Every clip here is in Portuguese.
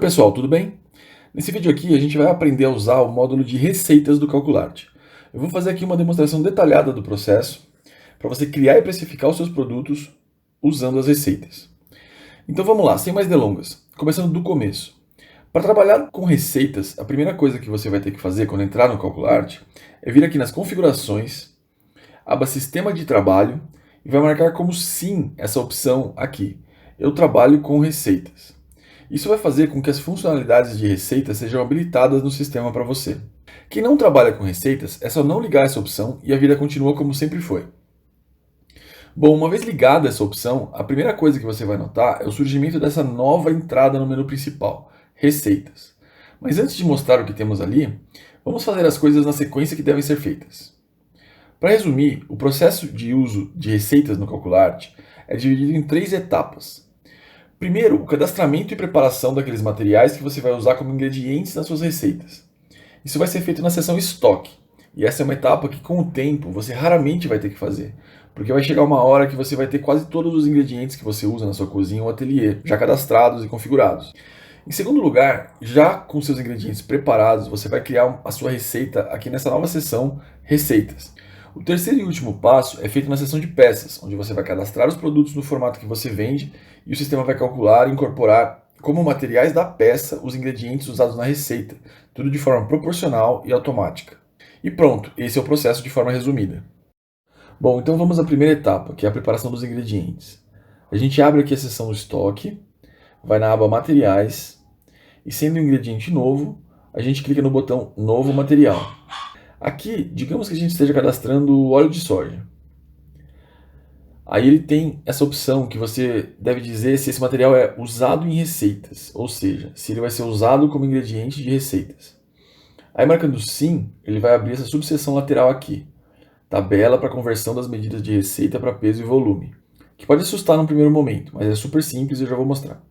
pessoal, tudo bem? Nesse vídeo aqui a gente vai aprender a usar o módulo de receitas do Calcularte. Eu vou fazer aqui uma demonstração detalhada do processo para você criar e precificar os seus produtos usando as receitas. Então vamos lá, sem mais delongas, começando do começo. Para trabalhar com receitas, a primeira coisa que você vai ter que fazer quando entrar no Calcularte é vir aqui nas configurações, aba Sistema de Trabalho e vai marcar como sim essa opção aqui. Eu trabalho com receitas. Isso vai fazer com que as funcionalidades de receitas sejam habilitadas no sistema para você. Quem não trabalha com receitas, é só não ligar essa opção e a vida continua como sempre foi. Bom, uma vez ligada essa opção, a primeira coisa que você vai notar é o surgimento dessa nova entrada no menu principal, Receitas. Mas antes de mostrar o que temos ali, vamos fazer as coisas na sequência que devem ser feitas. Para resumir, o processo de uso de receitas no Calcularte é dividido em 3 etapas. Primeiro, o cadastramento e preparação daqueles materiais que você vai usar como ingredientes nas suas receitas. Isso vai ser feito na seção estoque, e essa é uma etapa que com o tempo você raramente vai ter que fazer, porque vai chegar uma hora que você vai ter quase todos os ingredientes que você usa na sua cozinha ou ateliê já cadastrados e configurados. Em segundo lugar, já com seus ingredientes preparados, você vai criar a sua receita aqui nessa nova seção Receitas. O terceiro e último passo é feito na seção de peças, onde você vai cadastrar os produtos no formato que você vende e o sistema vai calcular e incorporar como materiais da peça os ingredientes usados na receita, tudo de forma proporcional e automática. E pronto, esse é o processo de forma resumida. Bom, então vamos à primeira etapa, que é a preparação dos ingredientes. A gente abre aqui a seção estoque, vai na aba materiais e sendo um ingrediente novo, a gente clica no botão novo material. Aqui, digamos que a gente esteja cadastrando o óleo de soja. Aí ele tem essa opção que você deve dizer se esse material é usado em receitas, ou seja, se ele vai ser usado como ingrediente de receitas. Aí marcando sim, ele vai abrir essa subseção lateral aqui, tabela para conversão das medidas de receita para peso e volume, que pode assustar no primeiro momento, mas é super simples e eu já vou mostrar.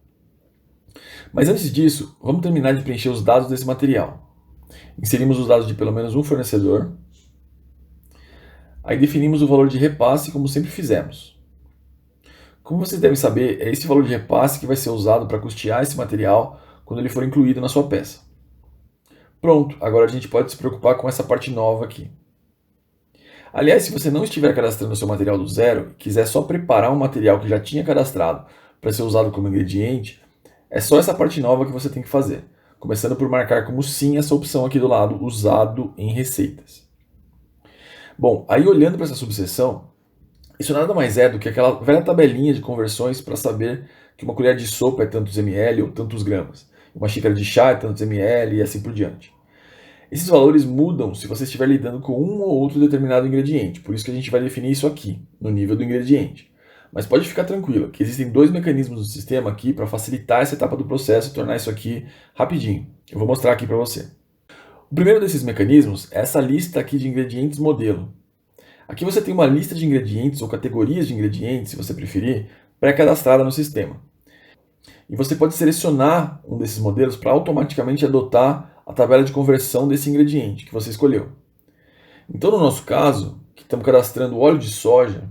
Mas antes disso, vamos terminar de preencher os dados desse material. Inserimos os dados de pelo menos um fornecedor. Aí definimos o valor de repasse como sempre fizemos. Como vocês devem saber, é esse valor de repasse que vai ser usado para custear esse material quando ele for incluído na sua peça. Pronto, agora a gente pode se preocupar com essa parte nova aqui. Aliás, se você não estiver cadastrando o seu material do zero e quiser só preparar um material que já tinha cadastrado para ser usado como ingrediente, é só essa parte nova que você tem que fazer. Começando por marcar como sim essa opção aqui do lado, usado em receitas. Bom, aí olhando para essa subseção, isso nada mais é do que aquela velha tabelinha de conversões para saber que uma colher de sopa é tantos ml ou tantos gramas, uma xícara de chá é tantos ml e assim por diante. Esses valores mudam se você estiver lidando com um ou outro determinado ingrediente, por isso que a gente vai definir isso aqui, no nível do ingrediente. Mas pode ficar tranquilo, que existem 2 mecanismos no sistema aqui para facilitar essa etapa do processo e tornar isso aqui rapidinho. Eu vou mostrar aqui para você. O primeiro desses mecanismos é essa lista aqui de ingredientes modelo. Aqui você tem uma lista de ingredientes ou categorias de ingredientes, se você preferir, pré-cadastrada no sistema. E você pode selecionar um desses modelos para automaticamente adotar a tabela de conversão desse ingrediente que você escolheu. Então no nosso caso, que estamos cadastrando óleo de soja,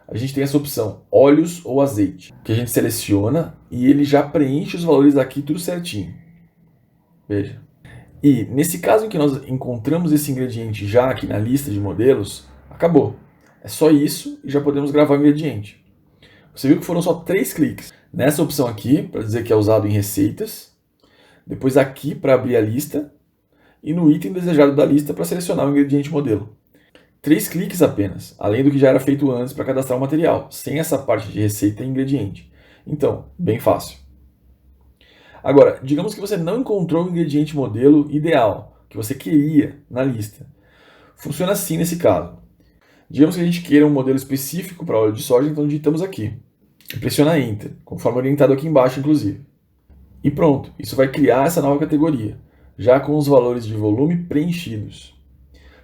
a gente tem essa opção, óleos ou azeite, que a gente seleciona e ele já preenche os valores aqui tudo certinho. Veja. E nesse caso em que nós encontramos esse ingrediente já aqui na lista de modelos, acabou. É só isso e já podemos gravar o ingrediente. Você viu que foram só 3 cliques. Nessa opção aqui, para dizer que é usado em receitas, depois aqui para abrir a lista e no item desejado da lista para selecionar o ingrediente modelo. 3 cliques apenas, além do que já era feito antes para cadastrar o material, sem essa parte de receita e ingrediente. Então, bem fácil. Agora, digamos que você não encontrou o ingrediente modelo ideal, que você queria na lista. Funciona assim nesse caso. Digamos que a gente queira um modelo específico para óleo de soja, então digitamos aqui. E pressiona Enter, conforme orientado aqui embaixo, inclusive. E pronto, isso vai criar essa nova categoria, já com os valores de volume preenchidos.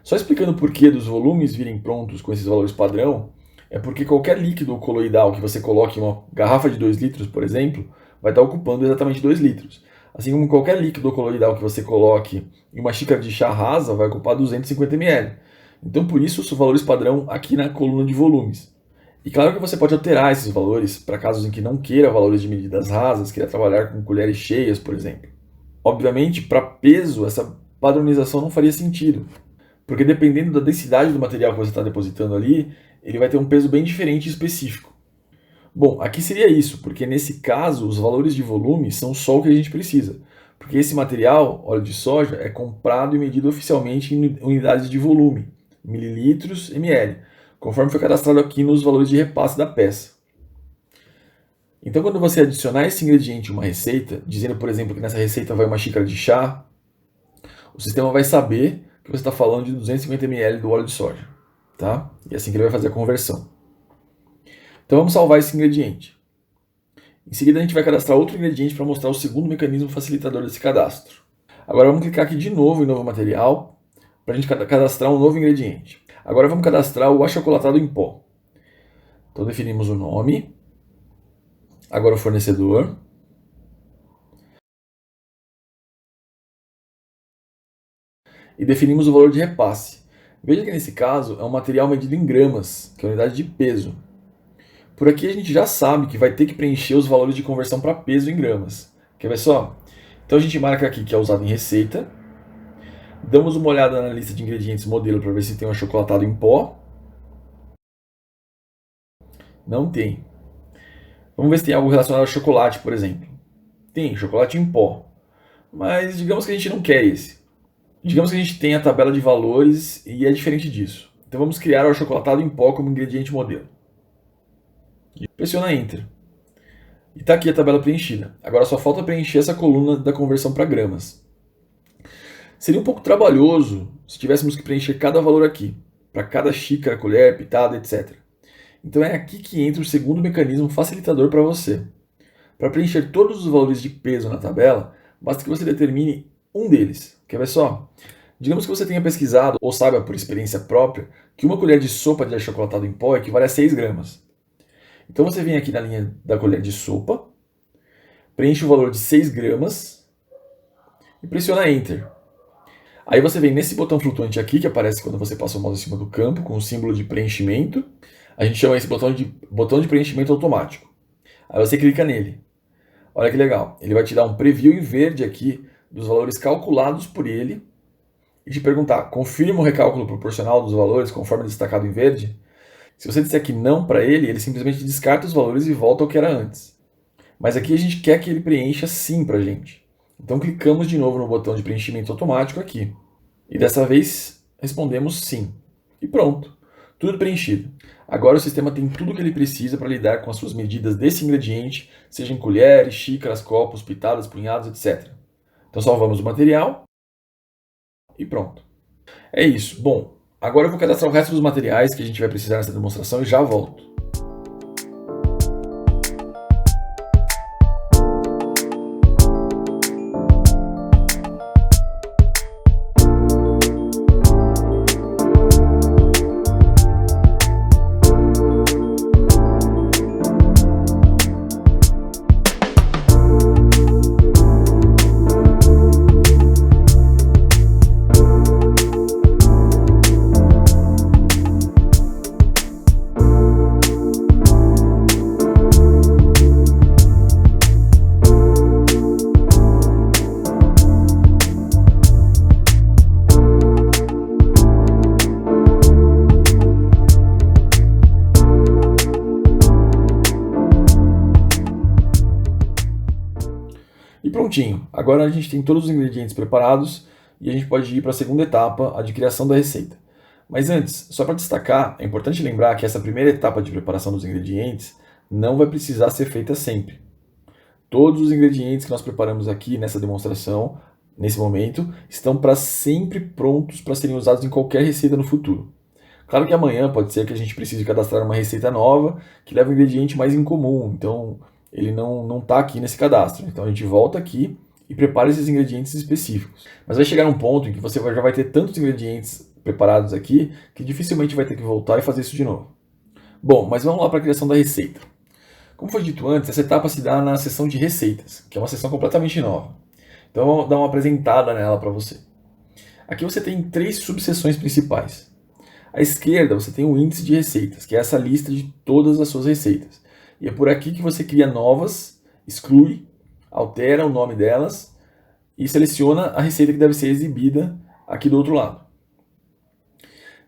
Só explicando o porquê dos volumes virem prontos com esses valores padrão, é porque qualquer líquido coloidal que você coloque em uma garrafa de 2 litros, por exemplo, vai estar ocupando exatamente 2 litros. Assim como qualquer líquido coloidal que você coloque em uma xícara de chá rasa vai ocupar 250 ml. Então por isso os valores padrão aqui na coluna de volumes. E claro que você pode alterar esses valores para casos em que não queira valores de medidas rasas, queira trabalhar com colheres cheias, por exemplo. Obviamente, para peso, essa padronização não faria sentido, porque dependendo da densidade do material que você está depositando ali, ele vai ter um peso bem diferente e específico. Bom, aqui seria isso, porque nesse caso os valores de volume são só o que a gente precisa, porque esse material, óleo de soja, é comprado e medido oficialmente em unidades de volume, mililitros, ml, conforme foi cadastrado aqui nos valores de repasse da peça. Então, quando você adicionar esse ingrediente em uma receita, dizendo, por exemplo, que nessa receita vai uma xícara de chá, o sistema vai saber que você está falando de 250 ml do óleo de soja, tá? E é assim que ele vai fazer a conversão. Então, vamos salvar esse ingrediente. Em seguida, a gente vai cadastrar outro ingrediente para mostrar o segundo mecanismo facilitador desse cadastro. Agora, vamos clicar aqui de novo em novo material, para a gente cadastrar um novo ingrediente. Agora, vamos cadastrar o achocolatado em pó. Então, definimos o nome. Agora o fornecedor. E definimos o valor de repasse. Veja que nesse caso é um material medido em gramas, que é a unidade de peso. Por aqui a gente já sabe que vai ter que preencher os valores de conversão para peso em gramas. Quer ver só? Então a gente marca aqui que é usado em receita. Damos uma olhada na lista de ingredientes modelo para ver se tem um achocolatado em pó. Não tem. Vamos ver se tem algo relacionado ao chocolate, por exemplo. Tem, chocolate em pó. Mas digamos que a gente não quer esse. Digamos que a gente tem a tabela de valores e é diferente disso. Então vamos criar o achocolatado em pó como ingrediente modelo. Pressiona Enter. E está aqui a tabela preenchida. Agora só falta preencher essa coluna da conversão para gramas. Seria um pouco trabalhoso se tivéssemos que preencher cada valor aqui, para cada xícara, colher, pitada, etc. Então é aqui que entra o segundo mecanismo facilitador para você. Para preencher todos os valores de peso na tabela, basta que você determine um deles. Quer ver só? Digamos que você tenha pesquisado, ou saiba por experiência própria, que uma colher de sopa de achocolatado em pó equivale a 6 gramas. Então você vem aqui na linha da colher de sopa, preenche o valor de 6 gramas e pressiona Enter. Aí você vem nesse botão flutuante aqui, que aparece quando você passa o mouse em cima do campo, com o símbolo de preenchimento. A gente chama esse botão de preenchimento automático. Aí você clica nele. Olha que legal, ele vai te dar um preview em verde aqui dos valores calculados por ele e te perguntar, confirma o recálculo proporcional dos valores conforme destacado em verde? Se você disser que não para ele, ele simplesmente descarta os valores e volta ao que era antes. Mas aqui a gente quer que ele preencha sim para a gente. Então clicamos de novo no botão de preenchimento automático aqui. E dessa vez respondemos sim. E pronto, tudo preenchido. Agora o sistema tem tudo o que ele precisa para lidar com as suas medidas desse ingrediente, seja em colheres, xícaras, copos, pitadas, punhados, etc. Então salvamos o material e pronto. É isso. Bom, agora eu vou cadastrar o resto dos materiais que a gente vai precisar nessa demonstração e já volto. E prontinho, agora a gente tem todos os ingredientes preparados e a gente pode ir para a segunda etapa, a de criação da receita. Mas antes, só para destacar, é importante lembrar que essa primeira etapa de preparação dos ingredientes não vai precisar ser feita sempre. Todos os ingredientes que nós preparamos aqui nessa demonstração, nesse momento, estão para sempre prontos para serem usados em qualquer receita no futuro. Claro que amanhã pode ser que a gente precise cadastrar uma receita nova que leva um ingrediente mais incomum, então ele não está aqui nesse cadastro. Então a gente volta aqui e prepara esses ingredientes específicos. Mas vai chegar um ponto em que você já vai ter tantos ingredientes preparados aqui que dificilmente vai ter que voltar e fazer isso de novo. Bom, mas vamos lá para a criação da receita. Como foi dito antes, essa etapa se dá na seção de receitas, que é uma seção completamente nova. Então vamos dar uma apresentada nela para você. Aqui você tem 3 subseções principais. À esquerda você tem o índice de receitas, que é essa lista de todas as suas receitas. E é por aqui que você cria novas, exclui, altera o nome delas e seleciona a receita que deve ser exibida aqui do outro lado.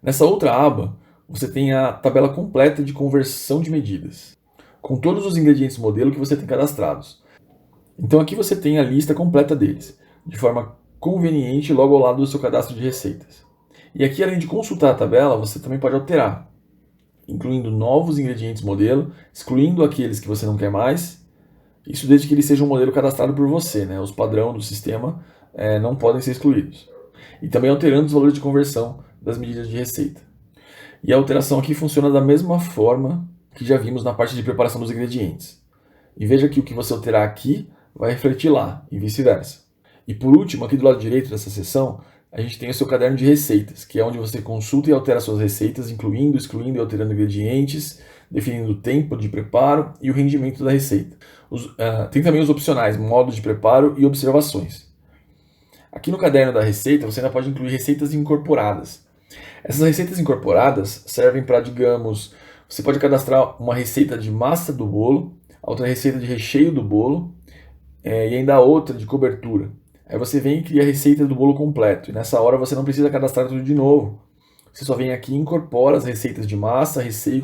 Nessa outra aba, você tem a tabela completa de conversão de medidas, com todos os ingredientes modelo que você tem cadastrados. Então aqui você tem a lista completa deles, de forma conveniente logo ao lado do seu cadastro de receitas. E aqui, além de consultar a tabela, você também pode alterar, incluindo novos ingredientes modelo, excluindo aqueles que você não quer mais, isso desde que ele seja um modelo cadastrado por você, né? Os padrões do sistema não podem ser excluídos. E também alterando os valores de conversão das medidas de receita. E a alteração aqui funciona da mesma forma que já vimos na parte de preparação dos ingredientes. E veja que o que você alterar aqui vai refletir lá, e vice-versa. E por último, aqui do lado direito dessa seção, a gente tem o seu caderno de receitas, que é onde você consulta e altera suas receitas, incluindo, excluindo e alterando ingredientes, definindo o tempo de preparo e o rendimento da receita. Tem também os opcionais, modo de preparo e observações. Aqui no caderno da receita, você ainda pode incluir receitas incorporadas. Essas receitas incorporadas servem para, digamos, você pode cadastrar uma receita de massa do bolo, outra receita de recheio do bolo e ainda outra de cobertura. Aí você vem e cria a receita do bolo completo. E nessa hora você não precisa cadastrar tudo de novo. Você só vem aqui e incorpora as receitas de massa, recheio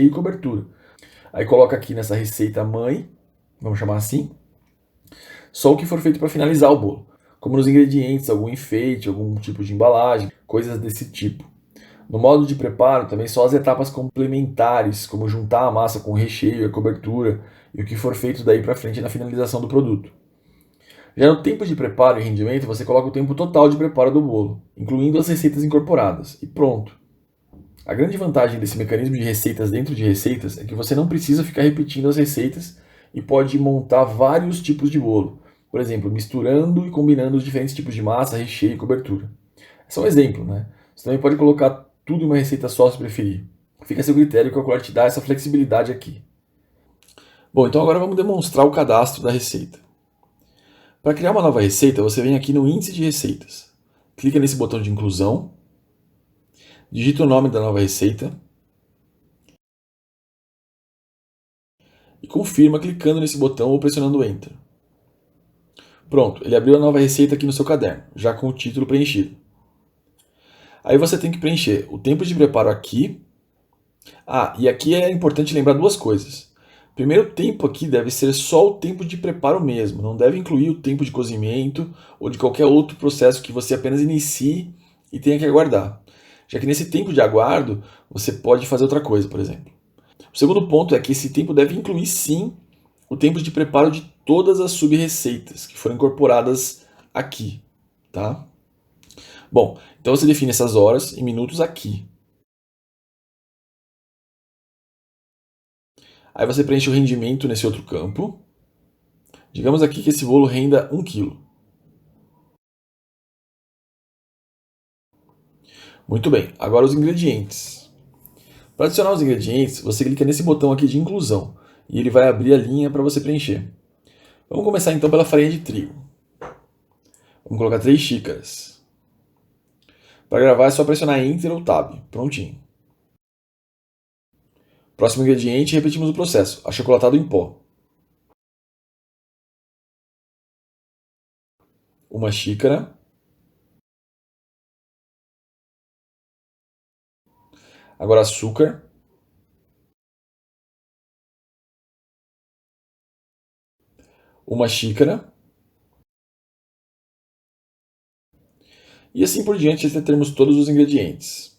e cobertura. Aí coloca aqui nessa receita mãe, vamos chamar assim, só o que for feito para finalizar o bolo. Como nos ingredientes, algum enfeite, algum tipo de embalagem, coisas desse tipo. No modo de preparo, também só as etapas complementares, como juntar a massa com o recheio, a cobertura e o que for feito daí para frente na finalização do produto. Já no tempo de preparo e rendimento, você coloca o tempo total de preparo do bolo, incluindo as receitas incorporadas, e pronto. A grande vantagem desse mecanismo de receitas dentro de receitas é que você não precisa ficar repetindo as receitas e pode montar vários tipos de bolo. Por exemplo, misturando e combinando os diferentes tipos de massa, recheio e cobertura. Esse é um exemplo, né? Você também pode colocar tudo em uma receita só se preferir. Fica a seu critério, que o Calcular te dá essa flexibilidade aqui. Bom, então agora vamos demonstrar o cadastro da receita. Para criar uma nova receita, você vem aqui no índice de receitas. Clica nesse botão de inclusão, digita o nome da nova receita e confirma clicando nesse botão ou pressionando Enter. Pronto, ele abriu a nova receita aqui no seu caderno, já com o título preenchido. Aí você tem que preencher o tempo de preparo aqui. E aqui é importante lembrar duas coisas. Primeiro, o tempo aqui deve ser só o tempo de preparo mesmo, não deve incluir o tempo de cozimento ou de qualquer outro processo que você apenas inicie e tenha que aguardar. Já que nesse tempo de aguardo, você pode fazer outra coisa, por exemplo. O segundo ponto é que esse tempo deve incluir sim o tempo de preparo de todas as sub-receitas que foram incorporadas aqui, tá? Bom, então você define essas horas em minutos aqui. Aí você preenche o rendimento nesse outro campo. Digamos aqui que esse bolo renda 1 kg. Muito bem, agora os ingredientes. Para adicionar os ingredientes, você clica nesse botão aqui de inclusão e ele vai abrir a linha para você preencher. Vamos começar então pela farinha de trigo. Vamos colocar 3 xícaras. Para gravar é só pressionar Enter ou Tab. Prontinho. Próximo ingrediente, repetimos o processo. Achocolatado em pó. 1 xícara. Agora açúcar. 1 xícara. E assim por diante até termos todos os ingredientes.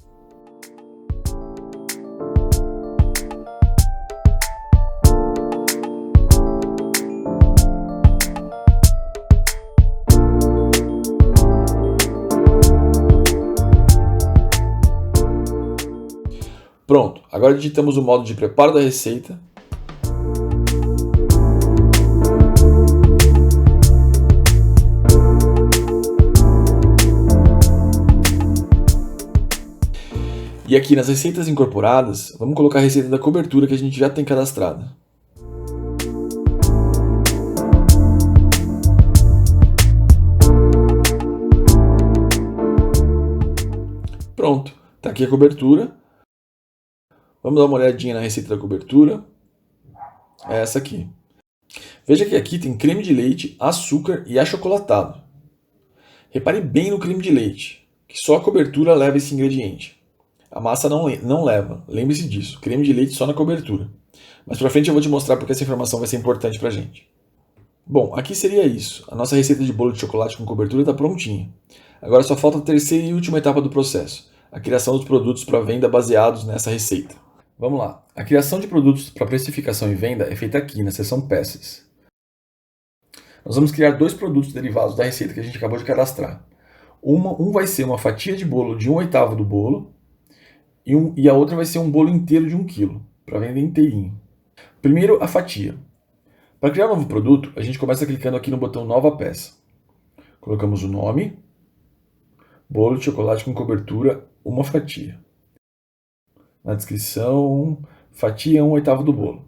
Pronto, agora digitamos o modo de preparo da receita. E aqui nas receitas incorporadas, vamos colocar a receita da cobertura que a gente já tem cadastrada. Pronto, Tá aqui a cobertura. Vamos dar uma olhadinha na receita da cobertura. É essa aqui. Veja que aqui tem creme de leite, açúcar e achocolatado. Repare bem no creme de leite, que só a cobertura leva esse ingrediente. A massa não leva, lembre-se disso, creme de leite só na cobertura. Mais pra frente eu vou te mostrar porque essa informação vai ser importante pra gente. Bom, aqui seria isso. A nossa receita de bolo de chocolate com cobertura está prontinha. Agora só falta a terceira e última etapa do processo, a criação dos produtos para venda baseados nessa receita. Vamos lá. A criação de produtos para precificação e venda é feita aqui, na seção peças. Nós vamos criar dois produtos derivados da receita que a gente acabou de cadastrar. Um vai ser uma fatia de bolo de 1/8 do bolo e a outra vai ser um bolo inteiro de 1 kg, para vender inteirinho. Primeiro, a fatia. Para criar um novo produto, a gente começa clicando aqui no botão Nova Peça. Colocamos o nome, bolo de chocolate com cobertura, uma fatia. Na descrição, fatia 1/8 do bolo.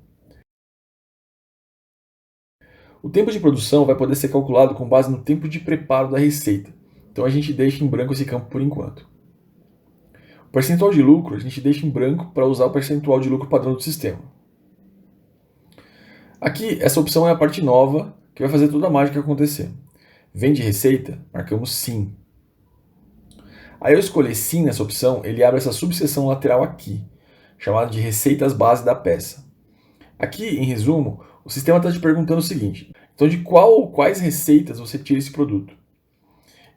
O tempo de produção vai poder ser calculado com base no tempo de preparo da receita, então a gente deixa em branco esse campo por enquanto. O percentual de lucro a gente deixa em branco para usar o percentual de lucro padrão do sistema. Aqui, essa opção é a parte nova que vai fazer toda a mágica acontecer. Vende receita? Marcamos sim. Aí eu escolher sim nessa opção, ele abre essa subseção lateral aqui, chamada de receitas base da peça. Aqui, em resumo, o sistema está te perguntando o seguinte: então de quais receitas você tira esse produto?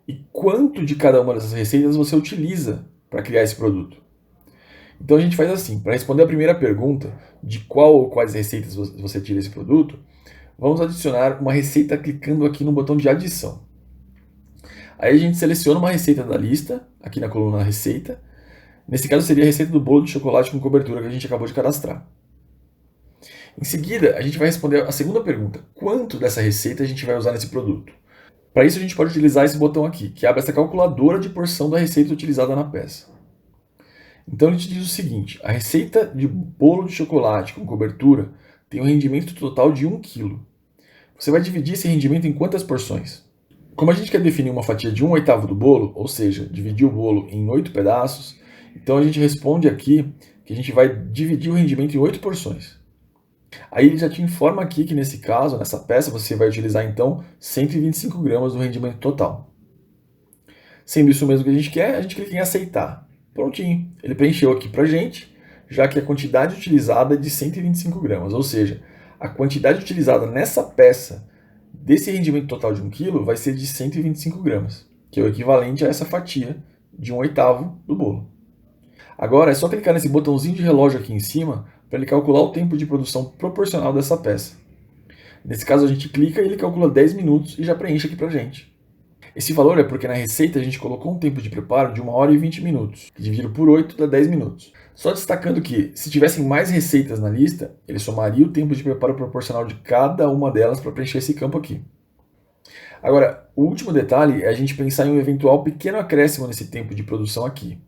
E quanto de cada uma dessas receitas você utiliza para criar esse produto? Então a gente faz assim, para responder a primeira pergunta, de qual ou quais receitas você tira esse produto, vamos adicionar uma receita clicando aqui no botão de adição. Aí a gente seleciona uma receita da lista, aqui na coluna receita. Nesse caso seria a receita do bolo de chocolate com cobertura que a gente acabou de cadastrar. Em seguida, a gente vai responder a segunda pergunta: quanto dessa receita a gente vai usar nesse produto? Para isso a gente pode utilizar esse botão aqui, que abre essa calculadora de porção da receita utilizada na peça. Então ele te diz o seguinte: a receita de bolo de chocolate com cobertura tem um rendimento total de 1 kg. Você vai dividir esse rendimento em quantas porções? Como a gente quer definir uma fatia de 1/8 do bolo, ou seja, dividir o bolo em 8 pedaços, então a gente responde aqui que a gente vai dividir o rendimento em 8 porções. Aí ele já te informa aqui que nesse caso, nessa peça, você vai utilizar então 125 gramas do rendimento total. Sendo isso mesmo que a gente quer, a gente clica em aceitar. Prontinho, ele preencheu aqui pra gente, já que a quantidade utilizada é de 125 gramas, ou seja, a quantidade utilizada nessa peça desse rendimento total de 1 kg vai ser de 125 gramas, que é o equivalente a essa fatia de 1/8 do bolo. Agora é só clicar nesse botãozinho de relógio aqui em cima para ele calcular o tempo de produção proporcional dessa peça. Nesse caso a gente clica e ele calcula 10 minutos e já preenche aqui pra gente. Esse valor é porque na receita a gente colocou um tempo de preparo de 1 hora e 20 minutos, que dividido por 8 dá 10 minutos. Só destacando que, se tivessem mais receitas na lista, ele somaria o tempo de preparo proporcional de cada uma delas para preencher esse campo aqui. Agora, o último detalhe é a gente pensar em um eventual pequeno acréscimo nesse tempo de produção aqui.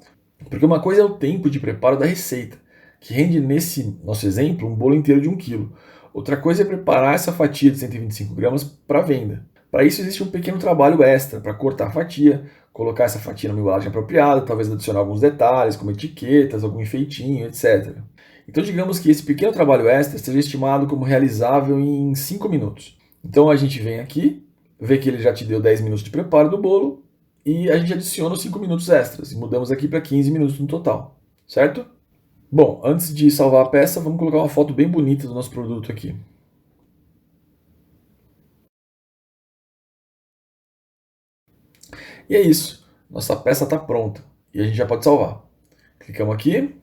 Porque uma coisa é o tempo de preparo da receita, que rende nesse nosso exemplo um bolo inteiro de 1 kg. Outra coisa é preparar essa fatia de 125 gramas para venda. Para isso existe um pequeno trabalho extra, para cortar a fatia, colocar essa fatia numa embalagem apropriada, talvez adicionar alguns detalhes, como etiquetas, algum enfeitinho, etc. Então digamos que esse pequeno trabalho extra seja estimado como realizável em 5 minutos. Então a gente vem aqui, vê que ele já te deu 10 minutos de preparo do bolo, e a gente adiciona os 5 minutos extras, e mudamos aqui para 15 minutos no total, certo? Bom, antes de salvar a peça, vamos colocar uma foto bem bonita do nosso produto aqui. E é isso, nossa peça está pronta e a gente já pode salvar. Clicamos aqui.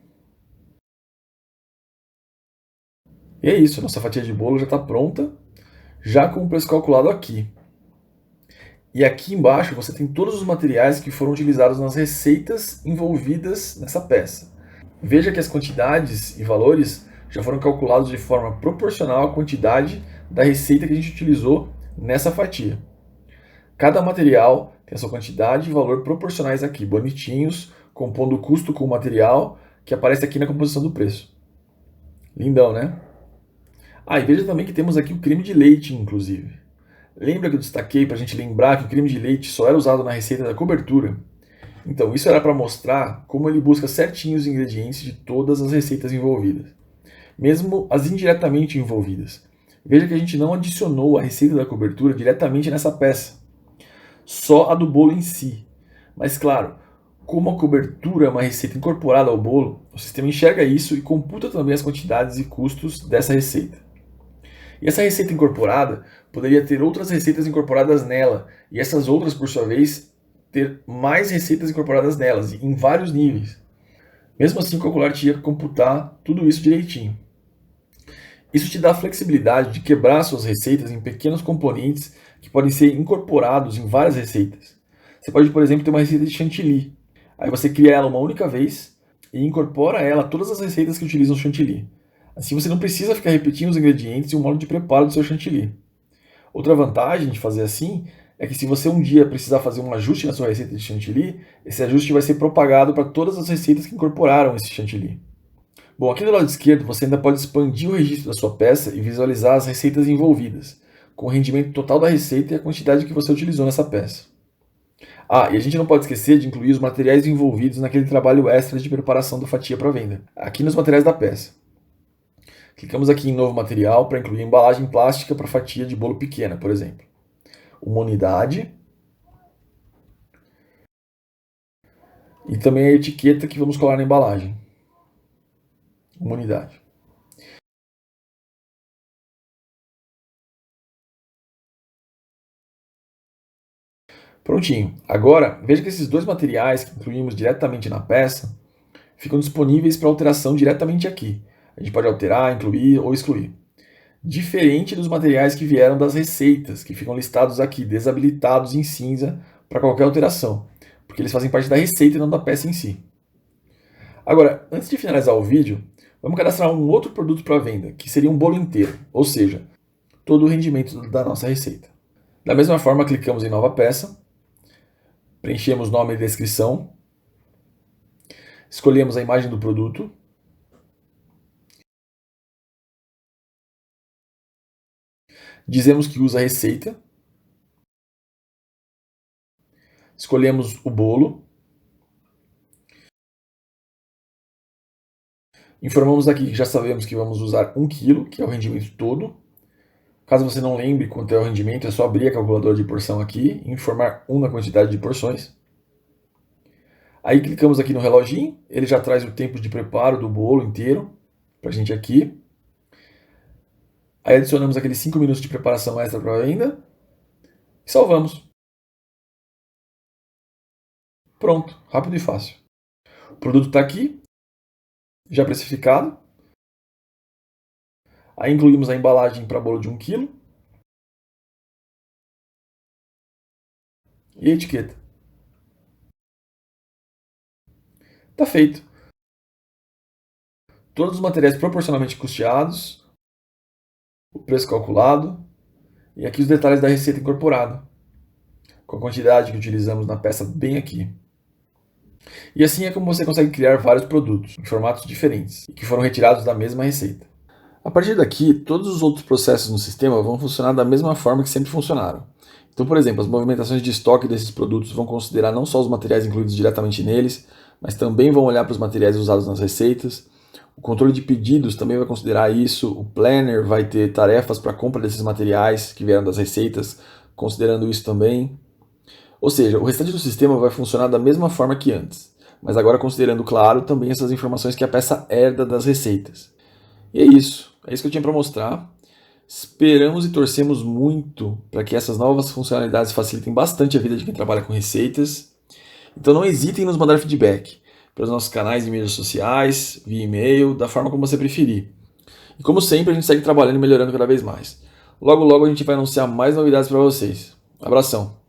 E é isso, nossa fatia de bolo já está pronta, já com o preço calculado aqui. E aqui embaixo você tem todos os materiais que foram utilizados nas receitas envolvidas nessa peça. Veja que as quantidades e valores já foram calculados de forma proporcional à quantidade da receita que a gente utilizou nessa fatia. Cada material tem a sua quantidade e valor proporcionais aqui, bonitinhos, compondo o custo com o material, que aparece aqui na composição do preço. Lindão, né? Ah, e veja também que temos aqui o creme de leite, inclusive. Lembra que eu destaquei para a gente lembrar que o creme de leite só era usado na receita da cobertura? Então, isso era para mostrar como ele busca certinho os ingredientes de todas as receitas envolvidas, mesmo as indiretamente envolvidas. Veja que a gente não adicionou a receita da cobertura diretamente nessa peça, só a do bolo em si. Mas claro, como a cobertura é uma receita incorporada ao bolo, o sistema enxerga isso e computa também as quantidades e custos dessa receita. E essa receita incorporada poderia ter outras receitas incorporadas nela, e essas outras, por sua vez, ter mais receitas incorporadas nelas, em vários níveis. Mesmo assim, o calcular tinha que computar tudo isso direitinho. Isso te dá a flexibilidade de quebrar suas receitas em pequenos componentes que podem ser incorporados em várias receitas. Você pode, por exemplo, ter uma receita de chantilly. Aí você cria ela uma única vez e incorpora ela a todas as receitas que utilizam chantilly. Assim você não precisa ficar repetindo os ingredientes e o modo de preparo do seu chantilly. Outra vantagem de fazer assim é que se você um dia precisar fazer um ajuste na sua receita de chantilly, esse ajuste vai ser propagado para todas as receitas que incorporaram esse chantilly. Bom, aqui do lado esquerdo você ainda pode expandir o registro da sua peça e visualizar as receitas envolvidas, com o rendimento total da receita e a quantidade que você utilizou nessa peça. Ah, e a gente não pode esquecer de incluir os materiais envolvidos naquele trabalho extra de preparação da fatia para venda, aqui nos materiais da peça. Clicamos aqui em novo material para incluir embalagem plástica para fatia de bolo pequena, por exemplo. Uma unidade. E também a etiqueta que vamos colar na embalagem. Uma unidade. Prontinho. Agora, veja que esses dois materiais que incluímos diretamente na peça ficam disponíveis para alteração diretamente aqui. A gente pode alterar, incluir ou excluir. Diferente dos materiais que vieram das receitas, que ficam listados aqui, desabilitados em cinza para qualquer alteração, porque eles fazem parte da receita e não da peça em si. Agora, antes de finalizar o vídeo, vamos cadastrar um outro produto para venda, que seria um bolo inteiro, ou seja, todo o rendimento da nossa receita. Da mesma forma, clicamos em nova peça, preenchemos nome e descrição, escolhemos a imagem do produto, dizemos que usa a receita, escolhemos o bolo, informamos aqui que já sabemos que vamos usar 1 kg, que é o rendimento todo. Caso você não lembre quanto é o rendimento, é só abrir a calculadora de porção aqui e informar 1 na quantidade de porções. Aí clicamos aqui no reloginho, ele já traz o tempo de preparo do bolo inteiro para a gente aqui. Aí adicionamos aqueles 5 minutos de preparação extra para venda e salvamos. Pronto, rápido e fácil. O produto está aqui, já precificado. Aí incluímos a embalagem para bolo de 1 kg e a etiqueta. Está feito. Todos os materiais proporcionalmente custeados, o preço calculado e aqui os detalhes da receita incorporada, com a quantidade que utilizamos na peça bem aqui. E assim é como você consegue criar vários produtos em formatos diferentes e que foram retirados da mesma receita. A partir daqui, todos os outros processos no sistema vão funcionar da mesma forma que sempre funcionaram. Então, por exemplo, as movimentações de estoque desses produtos vão considerar não só os materiais incluídos diretamente neles, mas também vão olhar para os materiais usados nas receitas. O controle de pedidos também vai considerar isso. O planner vai ter tarefas para compra desses materiais que vieram das receitas, considerando isso também. Ou seja, o restante do sistema vai funcionar da mesma forma que antes, mas agora considerando, claro, também essas informações que a peça herda das receitas. E é isso que eu tinha para mostrar. Esperamos e torcemos muito para que essas novas funcionalidades facilitem bastante a vida de quem trabalha com receitas. Então não hesitem em nos mandar feedback pelos nossos canais de mídias sociais, via e-mail, da forma como você preferir. E como sempre, a gente segue trabalhando e melhorando cada vez mais. Logo, logo a gente vai anunciar mais novidades para vocês. Abração!